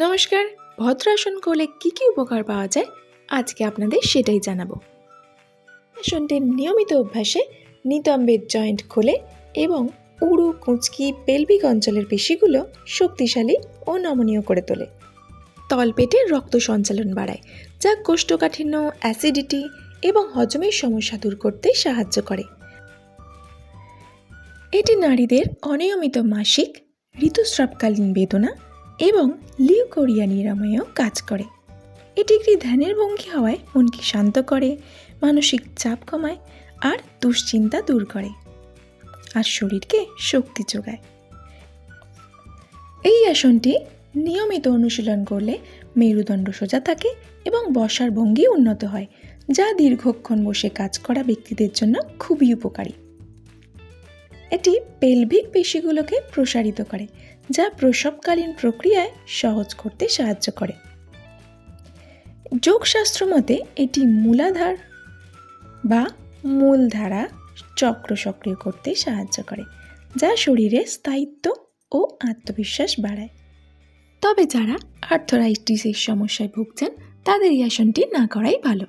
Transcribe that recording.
নমস্কার। ভদ্রাসন করলে কি কি উপকার পাওয়া যায় আজকে আপনাদের সেটাই জানাবো। আসনটির নিয়মিত অভ্যাসে নিতম্বের জয়েন্ট খোলে এবং উড়ু কুঁচকি পেলভিক অঞ্চলের পেশিগুলো শক্তিশালী ও নমনীয় করে তোলে। তলপেটের রক্ত সঞ্চালন বাড়ায়, যা কোষ্ঠকাঠিন্য, অ্যাসিডিটি এবং হজমের সমস্যা দূর করতে সাহায্য করে। এটি নারীদের অনিয়মিত মাসিক, ঋতুস্রাবকালীন বেদনা এবং লিউকোরিয়া নিরাময়েও কাজ করে। এটি একটি ধ্যানের ভঙ্গি হওয়ায় মনকে শান্ত করে, মানসিক চাপ কমায় আর দুশ্চিন্তা দূর করে, আর শরীরকে শক্তি যোগায়। এই আসনটি নিয়মিত অনুশীলন করলে মেরুদণ্ড সোজা থাকে এবং বসার ভঙ্গি উন্নত হয়, যা দীর্ঘক্ষণ বসে কাজ করা ব্যক্তিদের জন্য খুবই উপকারী। এটি পেলভিক পেশিগুলোকে প্রসারিত করে, যা প্রসবকালীন প্রক্রিয়ায় সহজ করতে সাহায্য করে। যোগশাস্ত্র মতে এটি মূলাধার বা মূলধারা চক্র সক্রিয় করতে সাহায্য করে, যা শরীরে স্থায়িত্ব ও আত্মবিশ্বাস বাড়ায়। তবে যারা আর্থ্রাইটিসের সমস্যায় ভুগছেন তাদের এই আসনটি না করাই ভালো।